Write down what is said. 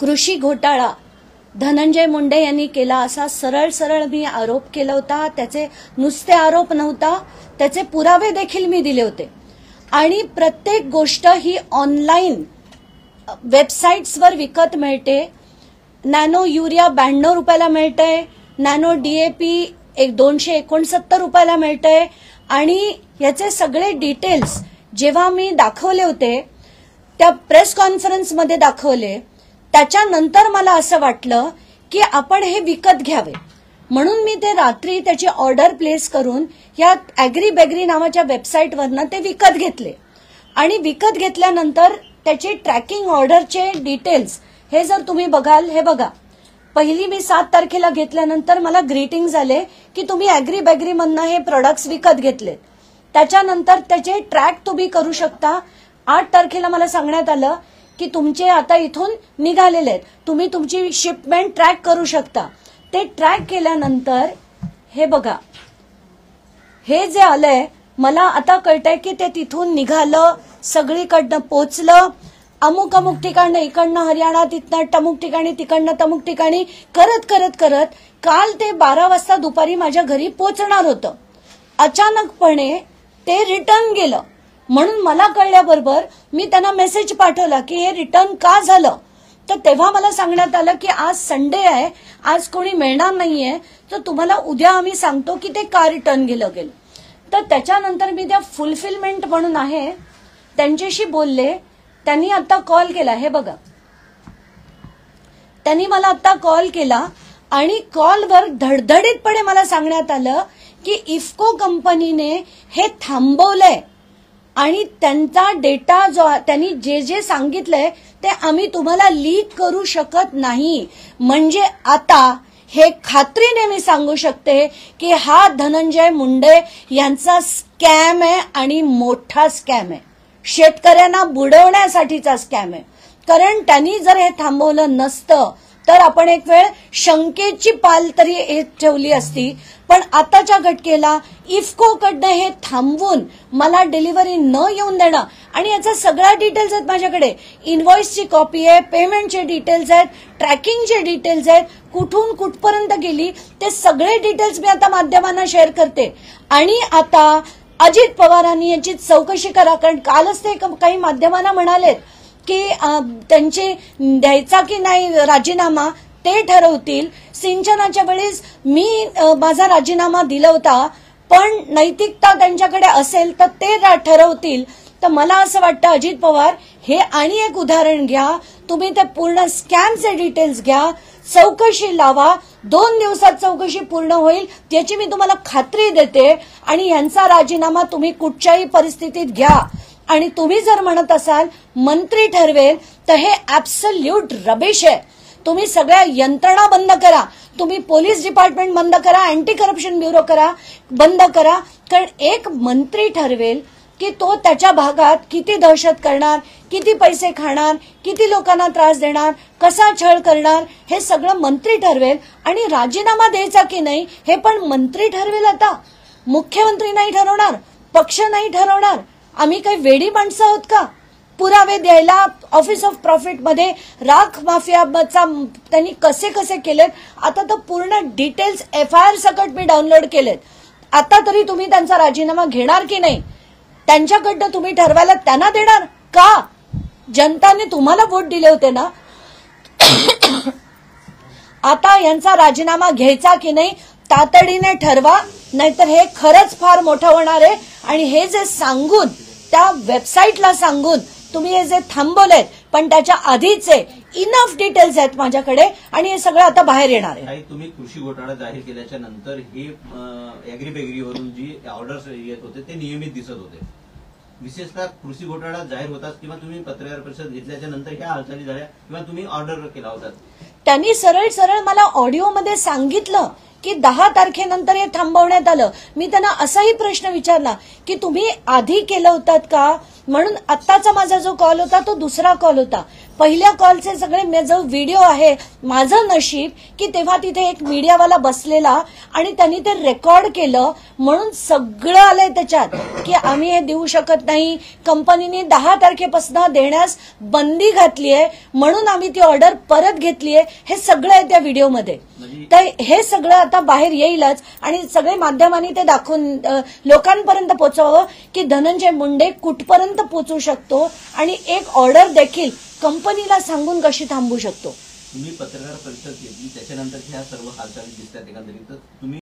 कृषी घोटाळा धनंजय मुंडे यांनी केला असा सरळ सरळ मी आरोप केला होता. त्याचे नुसते आरोप नव्हता, त्याचे पुरावे देखील मी दिले होते. आणि प्रत्येक गोष्ट ही ऑनलाईन वेबसाईट्सवर विकत मिळते. नॅनो युरिया 92 रुपयाला मिळतंय, नॅनो डीएपी 269 रुपयाला मिळतंय. आणि याचे सगळे डिटेल्स जेव्हा मी दाखवले होते, त्या प्रेस कॉन्फरन्समध्ये दाखवले, त्याच्यानंतर मला असं वाटलं की आपण हे विकत घ्यावे. म्हणून मी ते रात्री त्याची ऑर्डर प्लेस करून या ॲग्रीबेगरी नावाच्या वेबसाईटवरनं ते विकत घेतले. आणि विकत घेतल्यानंतर त्याचे ट्रॅकिंग ऑर्डरचे डिटेल्स हे जर तुम्ही बघाल, हे बघा, पहिली मी 7 तारखेला घेतल्यानंतर मला ग्रीटिंग्स आले की तुम्ही ॲग्रीबेगरीमधनं हे प्रोडक्ट्स विकत घेतले. त्याच्यानंतर त्याचे ट्रॅक तुम्ही करू शकता. 8 तारखेला मला सांगण्यात आलं की तुमचे आता इथून निघालेले आहेत, तुम्ही तुमची शिपमेंट ट्रॅक करू शकता. ते ट्रॅक केल्यानंतर हे बघा, हे जे आलंय मला आता कळतंय की ते तिथून निघालं, सगळीकडनं पोचलं, अमुक अमुक ठिकाणं, इकडनं हरियाणा, तिथनं टमुक ठिकाणी, तिकडनं तमुक ठिकाणी करत करत करत काल ते 12 वाजता दुपारी माझ्या घरी पोचणार होतं. अचानकपणे ते रिटर्न गेलं. म्हणून मला कळल्याबरोबर मी त्यांना मेसेज पाठवला की हे रिटर्न का झालं. तर तेव्हा मला सांगण्यात आलं की आज संडे आहे, आज कोणी मिळणार नाहीये, तर तुम्हाला उद्या आम्ही सांगतो की ते का रिटर्न गेलं. तर त्याच्यानंतर मी त्या फुलफिलमेंट म्हणून आहे त्यांच्याशी बोलले. त्यांनी आता कॉल केला, हे बघा, त्यांनी मला आता कॉल केला आणि कॉलवर धडधडीतपणे मला सांगण्यात आलं की इफ्को कंपनीने हे थांबवलंय आणि त्यांचा डेटा जो त्यांनी जे जे सांगितलंय ते आम्ही तुम्हाला लीक करू शकत नाही. म्हणजे आता हे खात्रीने मी सांगू शकते की हा धनंजय मुंडे यांचा स्कॅम आहे आणि मोठा स्कॅम आहे. शेतकऱ्यांना बुडवण्यासाठीचा स्कॅम आहे. कारण त्यांनी जर हे थांबवलं नसतं तर आपण एक वेळ शंकेची पाल तरी ठेवली असती. पण आताच्या घटकेला इफ्कोकडनं हे थांबवून मला डिलिव्हरी न येऊन देणं, आणि याचा सगळा डिटेल्स आहेत माझ्याकडे. इनव्हॉइसची कॉपी आहे, पेमेंटचे डिटेल्स आहेत, ट्रॅकिंगचे डिटेल्स आहेत, कुठून कुठपर्यंत गेली ते सगळे डिटेल्स मी आता माध्यमांना शेअर करते. आणि आता अजित पवारांनी याची चौकशी करा. कारण कालच ते काही माध्यमांना म्हणालेत की त्यांची द्यायचा की नाही राजीनामा ते ठरवतील. सिंचनाच्या वेळेस मी माझा राजीनामा दिला होता, पण नैतिकता त्यांच्याकडे असेल तर ते ठरवतील. तर मला असं वाटतं अजित पवार हे आणि एक उदाहरण घ्या, तुम्ही ते पूर्ण स्कॅमचे डिटेल्स घ्या, चौकशी लावा. 2 दिवसात चौकशी पूर्ण होईल याची मी तुम्हाला खात्री देते. आणि यांचा राजीनामा तुम्ही कुठच्याही परिस्थितीत घ्या. आणि तुम्ही जर म्हणत असाल मंत्री ठरवेल तर हे ऍब्सल्यूट रबिश आहे. तुम्ही सगळ्या यंत्रणा बंद करा, तुम्ही पोलीस डिपार्टमेंट बंद करा, अँटी करप्शन ब्युरो बंद करा. कारण एक मंत्री ठरवेल की तो त्याच्या भागात किती दहशत करणार, किती पैसे खाणार, किती लोकांना त्रास देणार, कसा छळ करणार, हे सगळं मंत्री ठरवेल. आणि राजीनामा द्यायचा की नाही हे पण मंत्री ठरवेल. आता मुख्यमंत्री नाही ठरवणार, पक्ष नाही ठरवणार. आम्ही काही वेडी माणसं आहोत का पुरावे द्यायला. ऑफिस ऑफ प्रॉफिटमध्ये राख माफियाचा त्यांनी कसे कसे केलेत, आता तर पूर्ण डिटेल्स FIR सकट मी डाउनलोड केलेत. आता तरी तुम्ही त्यांचा राजीनामा घेणार की नाही, त्यांच्याकडनं तुम्ही ठरवायला त्यांना देणार का. जनताने तुम्हाला वोट दिले होते ना. आता यांचा राजीनामा घ्यायचा की नाही तातडीने ठरवा, नाहीतर हे खरंच फार मोठं होणार आहे. आणि हे जे सांगून त्या वेबसाईटला सांगून तुम्ही हे जे थांबवलेत, पण त्याच्या आधीचे इनफ डिटेल्स आहेत माझ्याकडे आणि हे सगळं आता बाहेर येणार आहे. तुम्ही कृषी घोटाळा जाहीर केल्याच्या नंतर हे ॲग्रीबेगरीवरून जी ऑर्डर्स येत होते ते नियमित दिसत होते. विशेषतः कृषी घोटाळा जाहीर होताच किंवा तुम्ही पत्रकार परिषद घेतल्याच्या नंतर ह्या हालचाली झाल्या किंवा तुम्ही ऑर्डर केला होता. त्यांनी सरळ सरळ मला ऑडिओमध्ये सांगितलं की 10 तारखेनंतर हे थांबवण्यात आलं. मी त्यांना असाही प्रश्न विचारला की तुम्ही आधी केलं होतात का, म्हणून आत्ताचा माझा जो कॉल होता तो दुसरा कॉल होता. पहिल्या कॉलचे सगळे जो व्हिडिओ आहे, माझं नशीब की तेव्हा तिथे एक मीडियावाला बसलेला आणि त्यांनी ते रेकॉर्ड केलं, म्हणून सगळं आलंय त्याच्यात की आम्ही हे देऊ शकत नाही, कंपनीने 10 तारखेपासून देण्यास बंदी घातली आहे, म्हणून आम्ही ती ऑर्डर परत घेतली आहे. हे सगळं आहे त्या व्हिडिओमध्ये. तर हे सगळं आता बाहेर येईलच आणि सगळे माध्यमांनी ते दाखवून लोकांपर्यंत पोहोचवावं की धनंजय मुंडे कुठपर्यंत पोहोचू शकतो आणि एक ऑर्डर देखील कंपनीला सांगून कशी थांबवू शकतो. तुम्ही पत्रकार परिषद घेतली त्याच्यानंतर ह्या सर्व हालचाली दिसतात एकंदरीत, तर तुम्ही